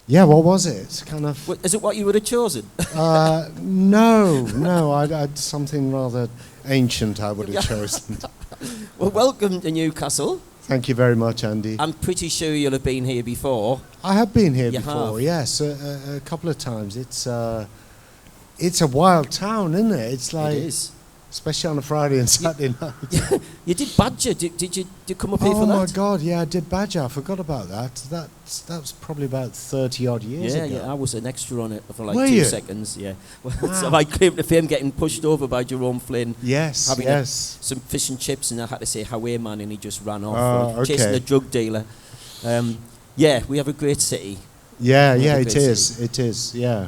Yeah, what was it? It's kind of... Is it what you would have chosen? No, I'd something rather ancient I would have chosen. Well, welcome to Newcastle. Thank you very much, Andy. I'm pretty sure you'll have been here before. I have been here You before, have? yes, a couple of times. It's a wild town, isn't it? It's like, It is. especially on a Friday and Saturday night. You did Badger. Did you come up here for Oh that? my God, yeah, I did Badger. I forgot about that. That was probably about 30 odd years ago. Yeah, I was an extra on it for like Were 2 you? seconds. Yeah, Wow. so I claimed to fame getting pushed over by Jerome Flynn. Yes, Having yes. some fish and chips, and I had to say "How man," and he just ran off. Oh, Chasing okay. a drug dealer. Yeah, we have a great city. Yeah, What yeah, a it great is. city. It is. Yeah,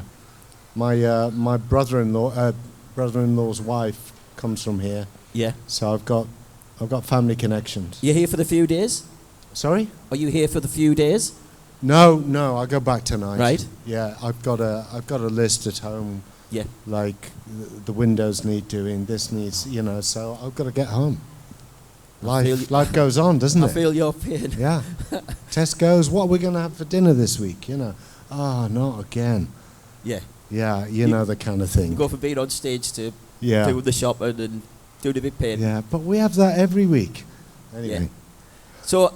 my brother-in-law's wife comes from here, Yeah. so I've got family connections. You here for the few days? Sorry? Are you here for the few days? No, I go back tonight. Right. Yeah, I've got a list at home. Yeah. Like the windows need doing, this needs, so I've got to get home. Life goes on, doesn't I it? feel your pain. Yeah. Tesco's, what are we going to have for dinner this week? Oh, not again. Yeah. Yeah, you know the kind of thing. You go from being on stage to Yeah. do the shopping and do the big pain. Yeah, but we have that every week. Anyway. Yeah. So,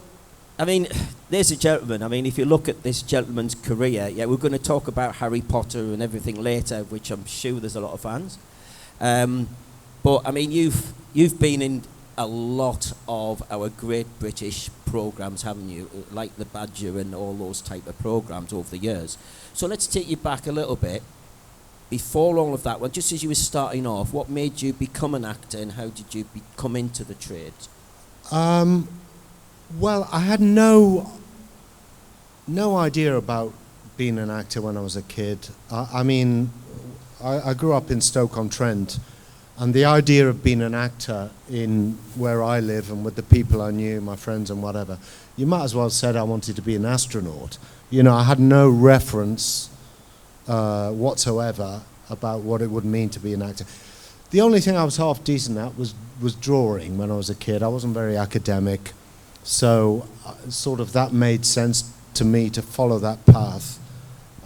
I mean, there's a gentleman. I mean, if you look at this gentleman's career, yeah, we're going to talk about Harry Potter and everything later, which I'm sure there's a lot of fans. But I mean, you've been in a lot of our great British programs, haven't you? Like the Badger and all those type of programs over the years. So let's take you back a little bit. Before all of that, well, just as you were starting off, what made you become an actor, and how did you come into the trade? Well, I had no idea about being an actor when I was a kid. I mean, I grew up in Stoke-on-Trent, and the idea of being an actor in where I live and with the people I knew, my friends and whatever, you might as well said I wanted to be an astronaut. I had no reference whatsoever about what it would mean to be an actor. The only thing I was half decent at was drawing when I was a kid. I wasn't very academic, so sort of that made sense to me to follow that path.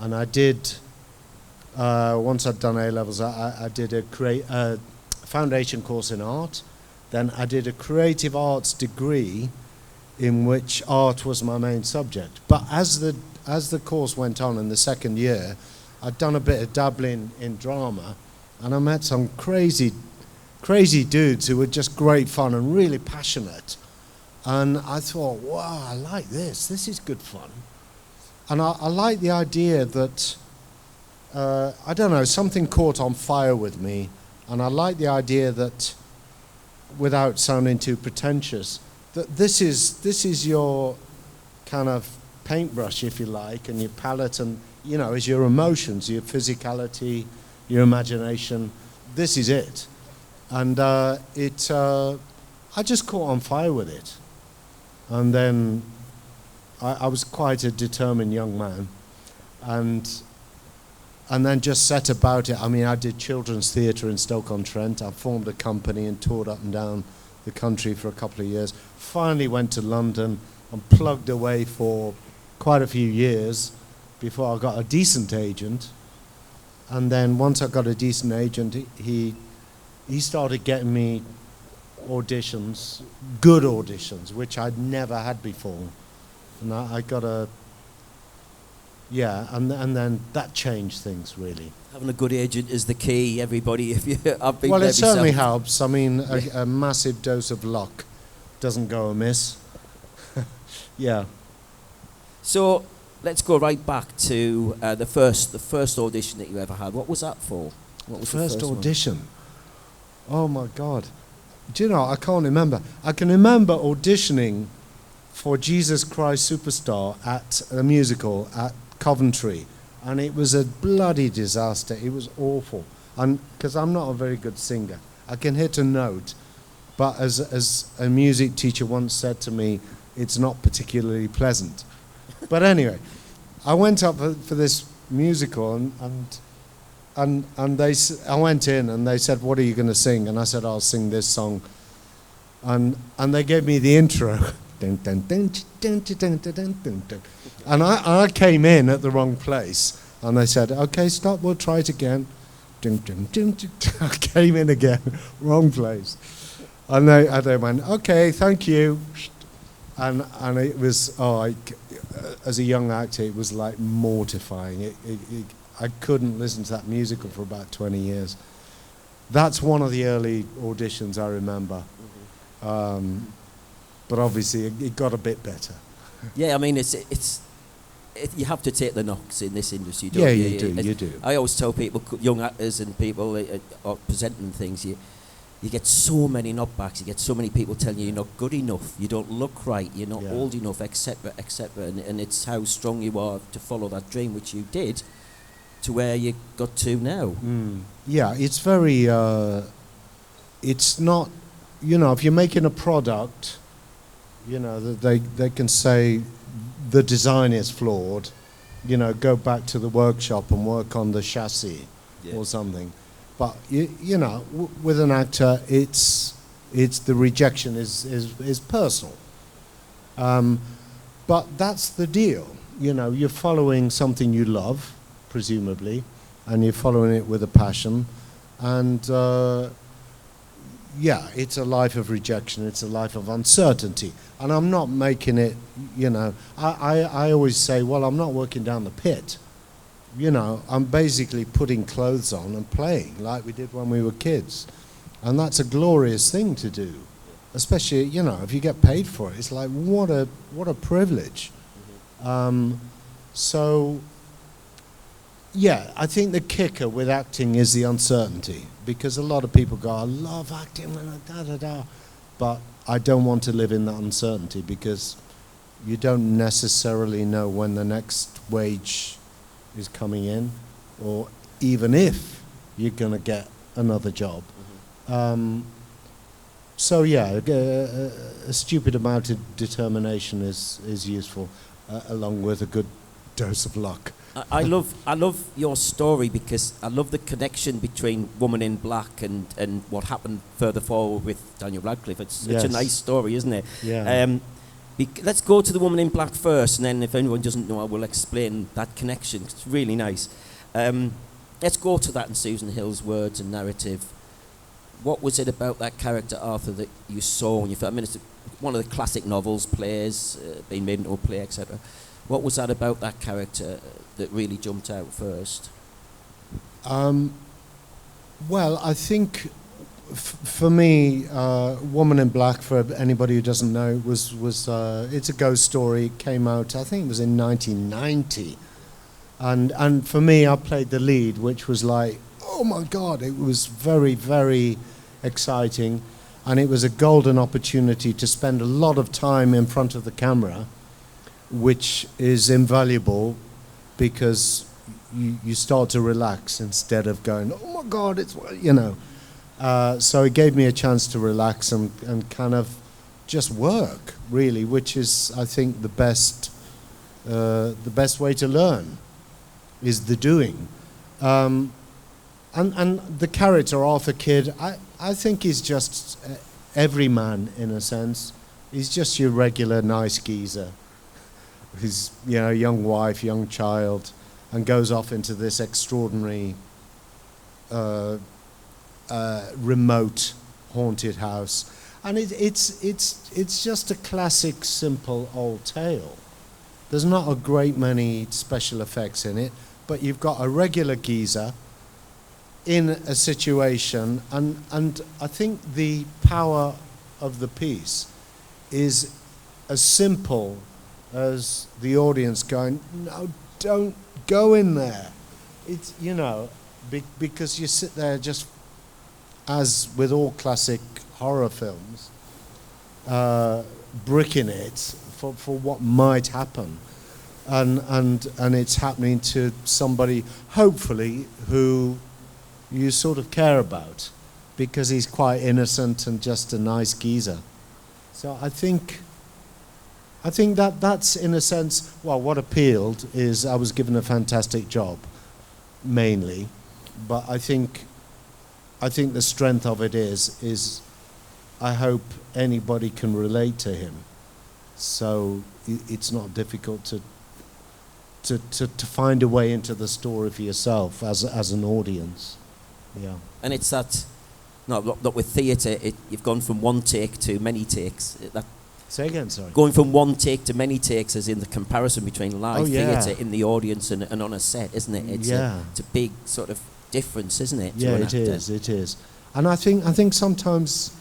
And I did, once I'd done A-levels, I did a foundation course in art. Then I did a creative arts degree in which art was my main subject. But as the course went on in the second year, I'd done a bit of dabbling in drama, and I met some crazy dudes who were just great fun and really passionate. And I thought, wow, I like this. This is good fun. And I like the idea that, I don't know, something caught on fire with me. And I like the idea that, without sounding too pretentious, that this is your kind of paintbrush, if you like, and your palette, and is your emotions, your physicality, your imagination. This is it. And I just caught on fire with it. And then I was quite a determined young man, and then just set about it. I mean, I did children's theatre in Stoke-on-Trent. I formed a company and toured up and down the country for a couple of years. Finally went to London and plugged away for quite a few years before I got a decent agent. And then once I got a decent agent, he started getting me auditions, good auditions, which I'd never had before. And I got and then that changed things, really. Having a good agent is the key, everybody. If you, I've been Well, there it certainly myself. helps. I mean, a massive dose of luck doesn't go amiss. Yeah. So let's go right back to the first audition that you ever had. What was that for? What was the First one? audition. Oh my God. Do you know, I can't remember. I can remember auditioning for Jesus Christ Superstar at a musical at Coventry, and it was a bloody disaster. It was awful, and because I'm not a very good singer, I can hit a note, but as a music teacher once said to me, it's not particularly pleasant. But anyway, I went up for this musical, and I went in, and they said, "What are you going to sing?" And I said, "I'll sing this song." And they gave me the intro, dun, dun, dun, dun, dun, dun, dun, dun, dun, dun. And I came in at the wrong place, and they said, okay, stop, we'll try it again. Dun, dun, dun, dun, dun. I came in again, wrong place. And they went, okay, thank you. And it was, as a young actor, it was like mortifying. I couldn't listen to that musical for about 20 years. That's one of the early auditions I remember. But obviously, it got a bit better. Yeah, I mean, you have to take the knocks in this industry, don't Yeah, you? you do. I always tell people, young actors and people are presenting things, you get so many knockbacks, you get so many people telling you you're not good enough, you don't look right, you're not old enough, etc., etc. And it's how strong you are to follow that dream, which you did, to where you got to now. Yeah, it's very, it's not, if you're making a product, they can say the design is flawed, go back to the workshop and work on the chassis or something. But with an actor, it's the rejection is personal. But that's the deal. You're following something you love, presumably, and you're following it with a passion. And it's a life of rejection. It's a life of uncertainty. And I'm not making it, I always say, well, I'm not working down the pit. I'm basically putting clothes on and playing like we did when we were kids. And that's a glorious thing to do. Especially, if you get paid for it, it's like, what a privilege. I think the kicker with acting is the uncertainty. Because a lot of people go, I love acting, but I don't want to live in that uncertainty because you don't necessarily know when the next wage is coming in, or even if you're going to get another job. A stupid amount of determination is useful, along with a good dose of luck. I love your story because I love the connection between Woman in Black and what happened further forward with Daniel Radcliffe. It's such a nice story, isn't it? Yeah. Let's go to the Woman in Black first, and then if anyone doesn't know, I will explain that connection. It's really nice. Let's go to that in Susan Hill's words and narrative. What was it about that character, Arthur, that you saw when you felt? I mean, it's one of the classic novels, plays, being made into a play, etc. What was that about that character that really jumped out first? Well, I think for me, Woman in Black, for anybody who doesn't know, was it's a ghost story. It came out, I think it was in 1990. And for me, I played the lead, which was like, oh my God, it was very, very exciting. And it was a golden opportunity to spend a lot of time in front of the camera, which is invaluable because you start to relax instead of going, oh my God, it's, so it gave me a chance to relax and kind of just work, really, which is, I think, the best way to learn is the doing. And the character, Arthur Kidd, I think he's just every man in a sense. He's just your regular nice geezer. His young wife, young child, and goes off into this extraordinary remote haunted house, and it's just a classic, simple old tale. There's not a great many special effects in it, but you've got a regular geezer in a situation, and I think the power of the piece is as simple as the audience going, no, don't go in there. It's, because you sit there just, as with all classic horror films, bricking it for what might happen. And it's happening to somebody, hopefully, who you sort of care about, because he's quite innocent and just a nice geezer. So I think that's, in a sense, well, what appealed is I was given a fantastic job, mainly, but I think the strength of it is I hope anybody can relate to him. so it's not difficult to find a way into the story for yourself as an audience. Yeah. And it's that, not with theatre, you've gone from one take to many takes. Say again, sorry. Going from one take to many takes is in the comparison between live theatre in the audience and on a set, isn't it? It's a big sort of difference, isn't it? Yeah, it is. And I think sometimes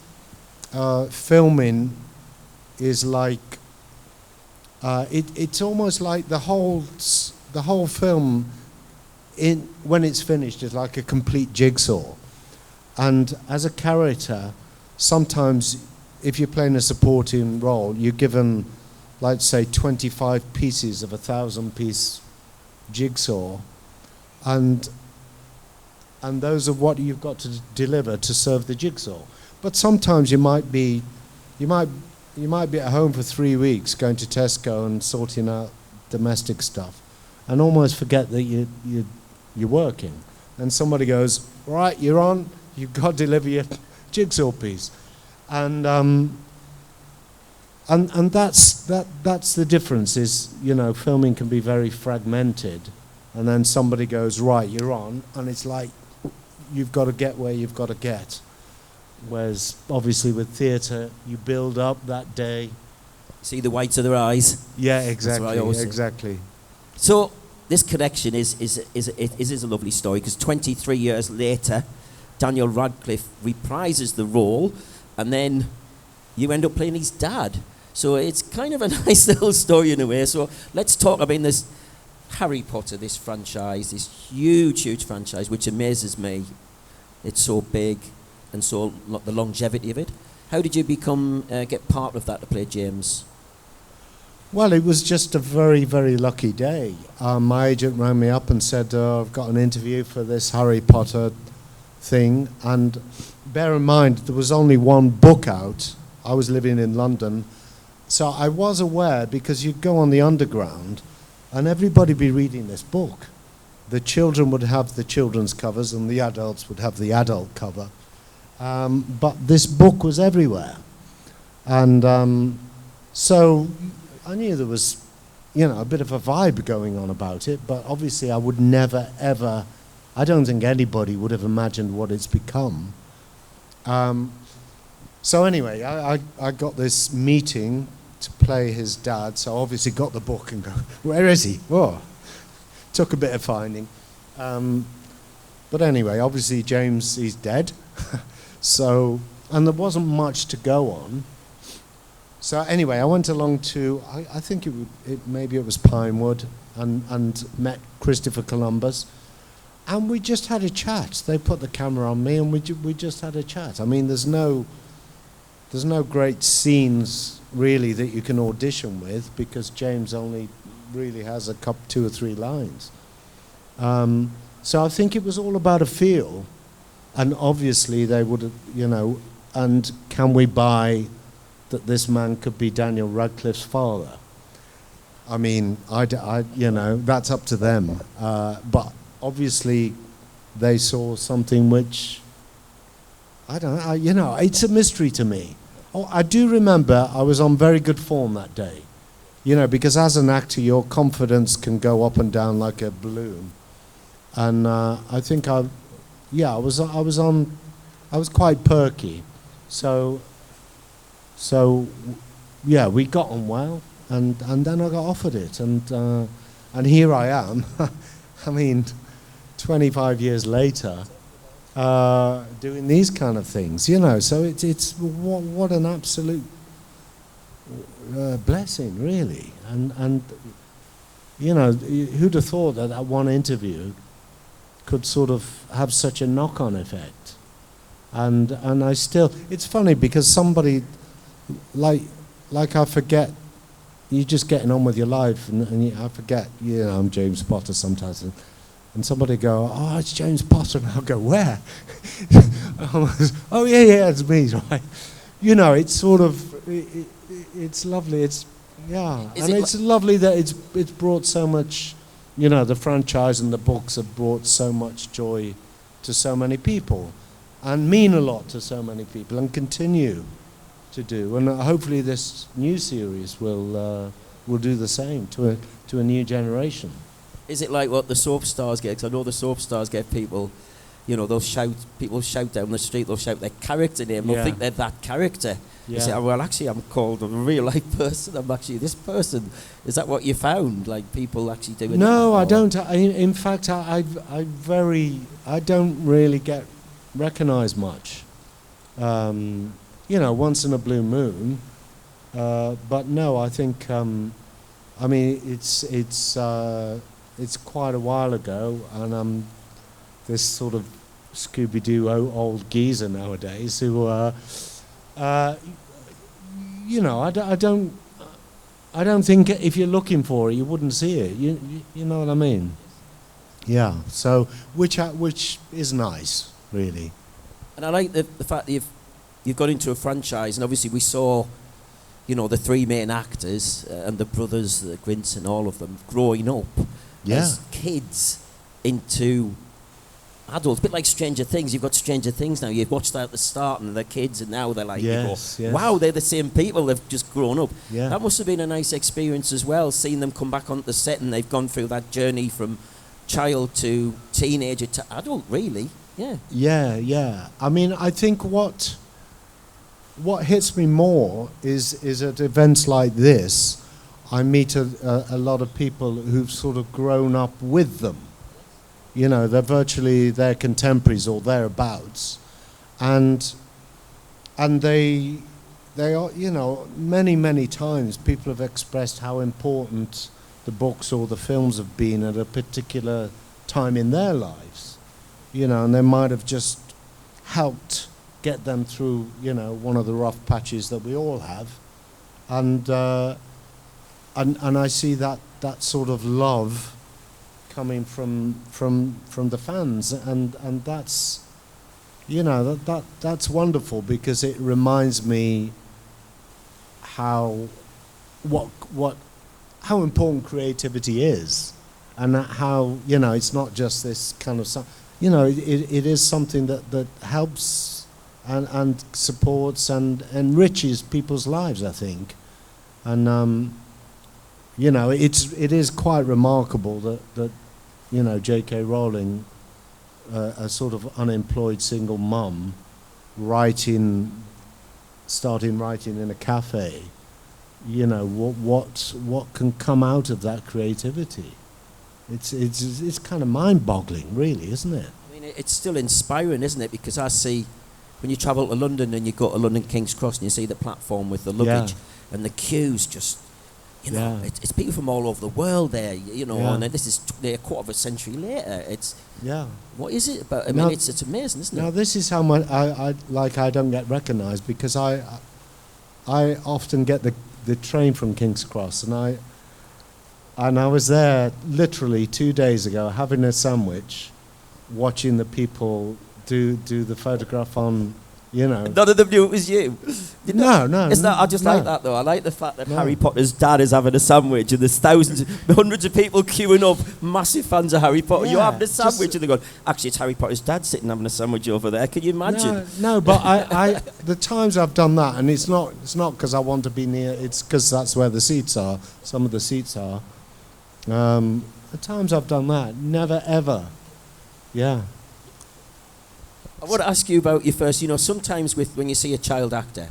filming is like, it's almost like the whole film, when it's finished, is like a complete jigsaw. And as a character, sometimes if you're playing a supporting role, you're given, let's say, 25 pieces of a 1,000-piece jigsaw, and those are what you've got to deliver to serve the jigsaw. But sometimes you might be at home for 3 weeks, going to Tesco and sorting out domestic stuff, and almost forget that you're working. And somebody goes, right, you're on. You've got to deliver your jigsaw piece. And that's the difference. Is, you know, filming can be very fragmented, and then somebody goes, right, you're on, and it's like you've got to get where you've got to get. Whereas obviously with theatre, you build up that day. See the whites of their eyes. Yeah, exactly. So this connection is a lovely story, because 23 years later, Daniel Radcliffe reprises the role, and then you end up playing his dad. So it's kind of a nice little story in a way. So let's talk. I mean, there's Harry Potter, this franchise, this huge franchise, which amazes me. It's so big, and so the longevity of it. How did you get part of that to play James? Well, it was just a very, very lucky day. My agent rang me up and said, I've got an interview for this Harry Potter thing. And bear in mind, there was only one book out. I was living in London. So I was aware, because you'd go on the underground and everybody be reading this book. The children would have the children's covers and the adults would have the adult cover. But this book was everywhere. And so I knew there was, a bit of a vibe going on about it, but obviously I would never, ever, I don't think anybody would have imagined what it's become. So anyway, I got this meeting to play his dad, so I obviously got the book and go, where is he? Oh, took a bit of finding. But anyway, obviously James, he's dead. So, and there wasn't much to go on. So anyway, I went along to, I think maybe it was Pinewood, and met Christopher Columbus, and we just had a chat. They put the camera on me, and we just had a chat. I mean, there's no great scenes really that you can audition with, because James only really has a couple, 2 or 3 lines. So I think it was all about a feel, and obviously they would have, and can we buy that this man could be Daniel Radcliffe's father? I mean, that's up to them. But obviously, they saw something which, I don't know, it's a mystery to me. Oh, I do remember I was on very good form that day, because as an actor, your confidence can go up and down like a balloon. And I think I was quite perky. So yeah, we got on well, and then I got offered it, and here I am. I mean, 25 years later, doing these kind of things, So it's what an absolute blessing, really. And who'd have thought that one interview could sort of have such a knock-on effect? And I still, it's funny because somebody. Like I forget, you're just getting on with your life, and I forget, I'm James Potter sometimes, and somebody go, oh, it's James Potter, and I'll go, where? Oh yeah, it's me, right? It's sort of, it's lovely, it's lovely that it's brought so much, the franchise and the books have brought so much joy to so many people, and mean a lot to so many people, and continue. to do, and hopefully this new series will do the same to a new generation. Is it like what the soap stars get? Because I know the soap stars get people, you know, people shout down the street, they'll shout their character name, they'll think they're that character. Yeah. You say, oh, well, actually, I'm called a real life person, I'm actually this person. Is that what you found? Like, people actually doing No, that? I don't. In fact, I don't really get recognised much. You know, once in a blue moon. But no, I think, I mean, it's quite a while ago, and I'm this sort of Scooby-Doo old geezer nowadays who, you know, I don't think if you're looking for it, you wouldn't see it. You know what I mean? Yeah. So, which is nice, really. And I like the fact that you've got into a franchise, and obviously we saw, you know, the three main actors and the brothers, the Grints and all of them, growing up as kids into adults. A bit like Stranger Things. You've got Stranger Things now. You've watched that at the start, and they're kids, and now they're like, wow, they're the same people. They've just grown up. Yeah. That must have been a nice experience as well, seeing them come back onto the set, and they've gone through that journey from child to teenager to adult, really. Yeah. Yeah, yeah. I mean, I think what hits me more is at events like this, I meet a lot of people who've sort of grown up with them. You know, they're virtually their contemporaries or thereabouts, and they are, you know, many times people have expressed how important the books or the films have been at a particular time in their lives, you know, and they might have just helped get them through, you know, one of the rough patches that we all have, and I see that sort of love coming from the fans, and that's, you know, that's wonderful, because it reminds me how important creativity is, and how, you know, it's not just this kind of, you know, it is something that helps and supports and enriches people's lives, I think. And you know, it is quite remarkable that you know, J.K. Rowling, a sort of unemployed single mum, starting writing in a cafe, you know, what can come out of that creativity? It's kind of mind-boggling, really, isn't it? I mean, it's still inspiring, isn't it? Because I see, when you travel to London and you go to London King's Cross and you see the platform with the luggage and the queues, just, you know, it's people from all over the world there, you know, and this is a quarter of a century later. It's what is it about? I mean, it's amazing, isn't it? Now, this is how much I don't get recognised, because I often get the train from King's Cross, and I was there literally 2 days ago having a sandwich, watching the people do the photograph on, you know. None of them knew it was you. No. I just like that, though. I like the fact that Harry Potter's dad is having a sandwich, and there's hundreds of people queuing up, massive fans of Harry Potter. You're having a sandwich, and they're going, actually, it's Harry Potter's dad sitting having a sandwich over there. Can you imagine? No, but I the times I've done that, and it's not because I want to be near, it's because that's where the seats are. Some of the seats are. The times I've done that, never ever. Yeah. I want to ask you about your first, you know, sometimes when you see a child actor,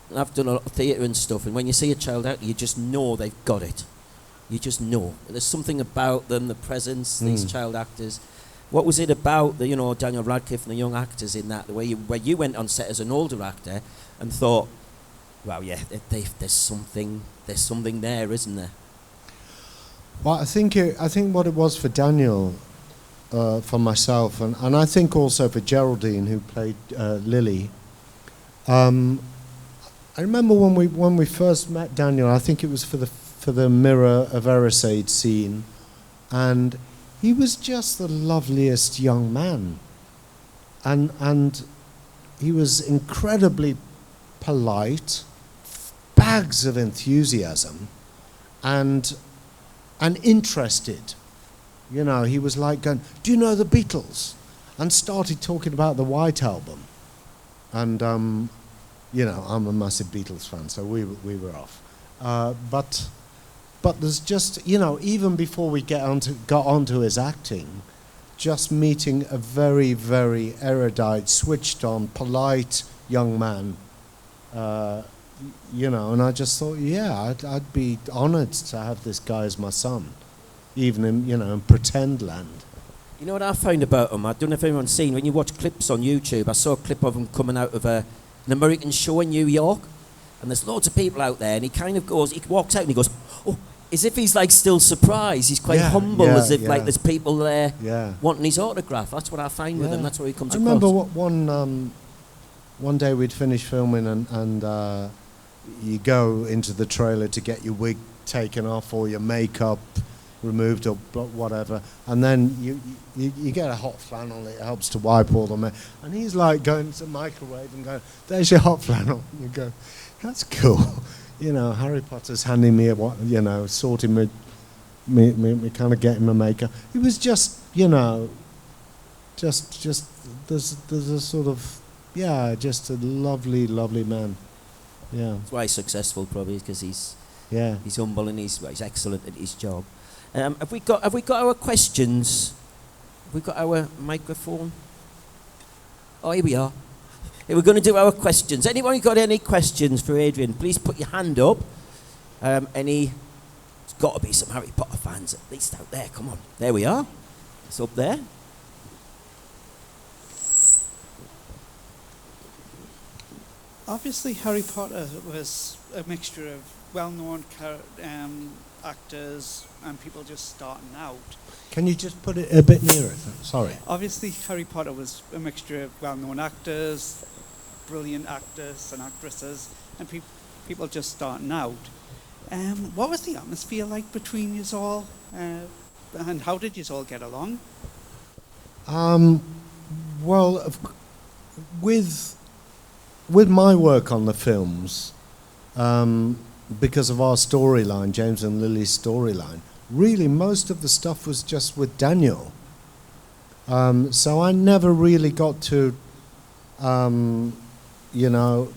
and I've done a lot of theatre and stuff, and when you see a child actor, you just know they've got it. You just know. There's something about them, the presence, these child actors. What was it about the, you know, Daniel Radcliffe and the young actors in that, where you went on set as an older actor and thought, well, yeah, there's something there, isn't there? Well, I think what it was for Daniel, for myself, and I think also for Geraldine, who played Lily. I remember when we first met Daniel. I think it was for the Mirror of Erisade scene, and he was just the loveliest young man, and he was incredibly polite, bags of enthusiasm, and interested. You know, he was like going, do you know the Beatles? And started talking about the White Album. And you know, I'm a massive Beatles fan, so we were off. But there's just, you know, even before we got onto his acting, just meeting a very, very erudite, switched on, polite young man, you know, and I just thought, yeah, I'd be honoured to have this guy as my son, even in, you know, in pretend land. You know what I found about him? I don't know if anyone's seen, when you watch clips on YouTube, I saw a clip of him coming out of an American show in New York, and there's loads of people out there, and he kind of goes, he walks out and he goes, oh, as if he's like still surprised. He's quite humble, as if like there's people there wanting his autograph. That's what I find with him. That's what he comes across. I remember one day we'd finished filming and you go into the trailer to get your wig taken off or your makeup removed or whatever, and then you get a hot flannel. It helps to wipe all the and he's like going to the microwave and going, "There's your hot flannel." And you go, "That's cool." You know, Harry Potter's handing me you know, sorting me kind of getting my makeup. It was just, you know, just there's a sort of, just a lovely man. Yeah. That's why he's successful, probably, because he's humble and he's excellent at his job. Have we got our questions? Have we got our microphone? Oh, here we are. We're going to do our questions. Anyone got any questions for Adrian? Please put your hand up. There's got to be some Harry Potter fans at least out there. Come on. There we are. It's up there. Obviously, Harry Potter was a mixture of well-known actors and people just starting out. Can you just put it a bit nearer? Sorry. Obviously, Harry Potter was a mixture of well-known actors, brilliant actors and actresses, and people just starting out. What was the atmosphere like between you all, and how did you all get along? Well, with my work on the films, because of our storyline, James and Lily's storyline, really most of the stuff was just with Daniel. So I never really got to, you know,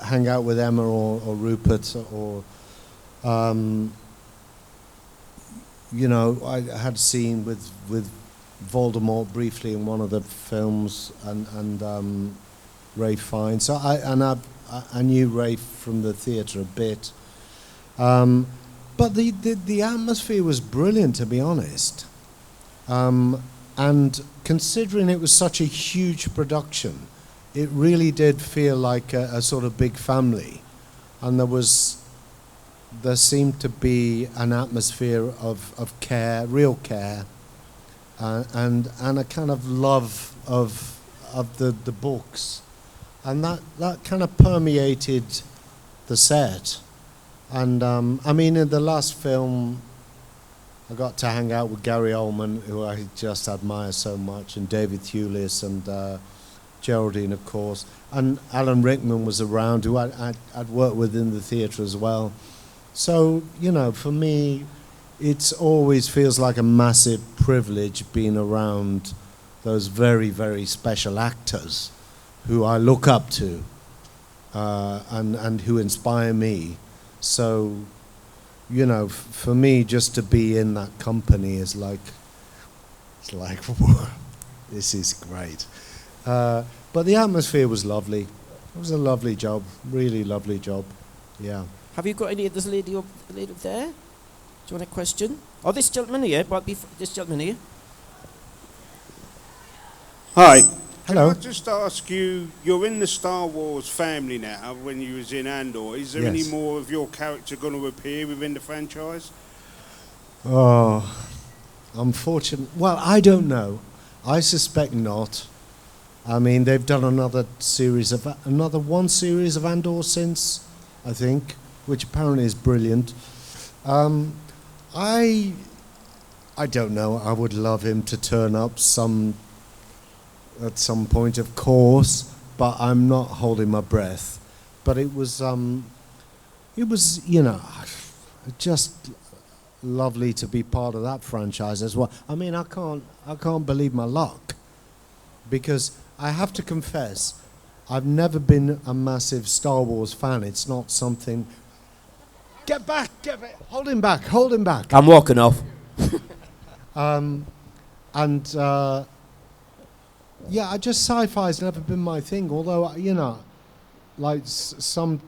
hang out with Emma or Rupert or, you know, I had a scene with Voldemort briefly in one of the films and Ray Fiennes. So I knew Ray from the theatre a bit. But the atmosphere was brilliant, to be honest. And considering it was such a huge production, it really did feel like a sort of big family. And there seemed to be an atmosphere of care, real care, and a kind of love of the books. And that kind of permeated the set. And I mean, in the last film, I got to hang out with Gary Oldman, who I just admire so much, and David Thewlis, and Geraldine, of course. And Alan Rickman was around, who I'd worked with in the theatre as well. So, you know, for me, it always feels like a massive privilege being around those very, very special actors who I look up to and who inspire me. So, you know, for me, just to be in that company is like, it's like, this is great. But the atmosphere was lovely. It was a lovely job, really lovely job. Yeah. Have you got any of this lady up there? Do you want a question? Oh, this gentleman here. This gentleman here. Hi. Hello. Can I just ask you, you're in the Star Wars family now when you was in Andor. Is there any more of your character going to appear within the franchise? Oh, unfortunately. Well, I don't know. I suspect not. I mean, they've done another one series of Andor since, I think, which apparently is brilliant. I don't know. I would love him to turn up at some point, of course, but I'm not holding my breath. But it was, you know, just lovely to be part of that franchise as well. I mean, I can't believe my luck, because I have to confess, I've never been a massive Star Wars fan. It's not something. Get back! Hold him back! Hold him back! I'm walking off. Yeah, sci-fi's never been my thing. Although like some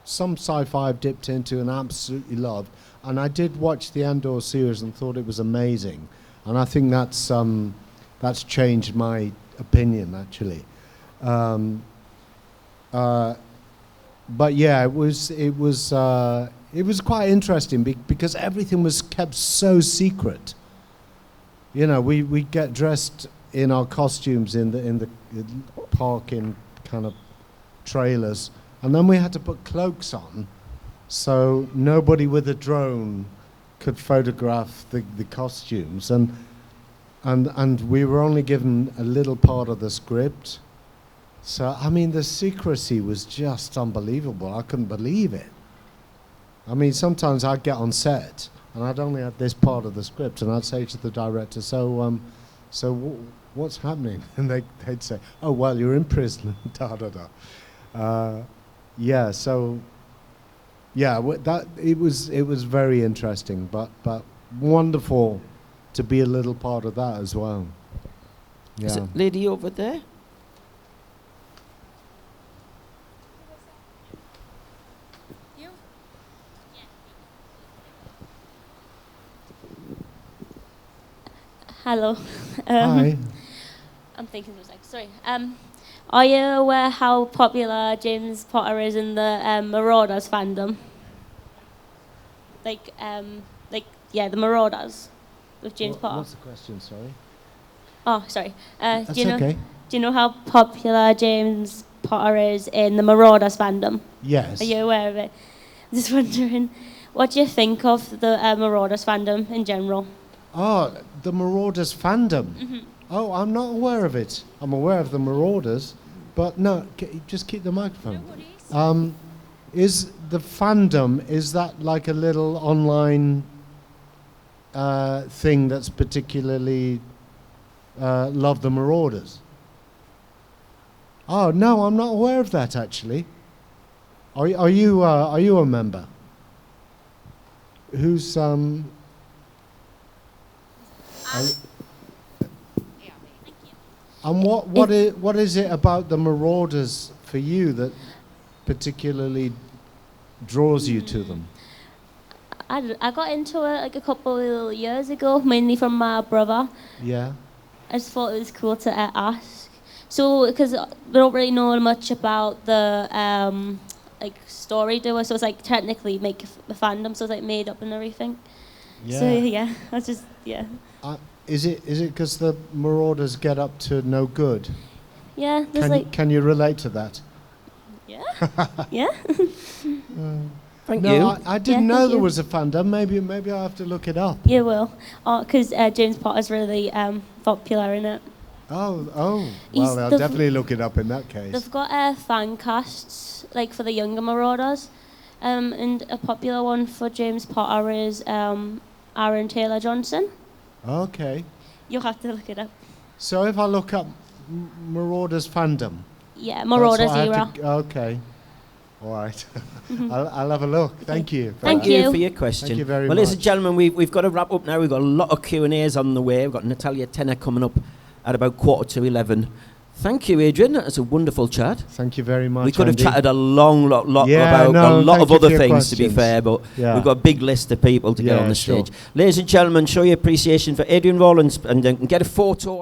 sci-fi I've dipped into and absolutely loved. And I did watch the Andor series and thought it was amazing. And I think that's changed my opinion actually. But yeah, it was quite interesting because everything was kept so secret. We get dressed in our costumes in the park in kind of trailers, and then we had to put cloaks on, so nobody with a drone could photograph the costumes, and we were only given a little part of the script. So I mean, the secrecy was just unbelievable. I couldn't believe it. I mean, sometimes I'd get on set and I'd only have this part of the script, and I'd say to the director, so what's happening? And they'd say, oh, well, you're in prison, yeah, so, yeah, it was very interesting, but wonderful to be a little part of that as well. Yeah. Is it lady over there? Hello. Hi. I'm thinking of something. Sorry. Are you aware how popular James Potter is in the Marauders fandom? The Marauders with James Potter. What's the question? Sorry. Oh, sorry. That's do okay. you know how popular James Potter is in the Marauders fandom? Yes. Are you aware of it? I'm just wondering, what do you think of the Marauders fandom in general? Oh, the Marauders fandom. Mm-hmm. Oh, I'm not aware of it. I'm aware of the Marauders, but no, just keep the microphone. Is the fandom, is that like a little online thing that's particularly love the Marauders? Oh, no, I'm not aware of that actually. Are you a member? Who's and what is it about the Marauders for you that particularly draws you to them? I got into it like a couple of years ago, mainly from my brother. Yeah. I just thought it was cool to ask. So, because we don't really know much about the story doer, so it's like technically make a fandom, so it's like made up and everything. Yeah. So yeah, that's just yeah. Is it because the Marauders get up to no good? Yeah, there's Can you relate to that? Yeah. Yeah. Thank you. I didn't know there you. was a fandom. Maybe I have to look it up. You will, because James Potter's really popular in it. Oh. Well, I'll definitely look it up in that case. They've got fan casts like for the younger Marauders, and a popular one for James Potter is Aaron Taylor Johnson. Okay. You'll have to look it up. So if I look up Marauders fandom. Yeah, Marauders era. Okay. All right. I'll have a look. Thank you. Thank Thank you. you for your question. Thank you very well, much. ladies and gentlemen, we've got to wrap up now. We've got a lot of Q&As on the way. We've got Natalia Tenner coming up at about 11:15. Thank you, Adrian. That's a wonderful chat. Thank you very much. We could have Andy. chatted a long lot about a lot thank of you for other your things, to be questions. fair, but Yeah. we've got a big list of people to get Yeah, on the sure. stage. Ladies and gentlemen, show your appreciation for Adrian Rawlins and get a photo.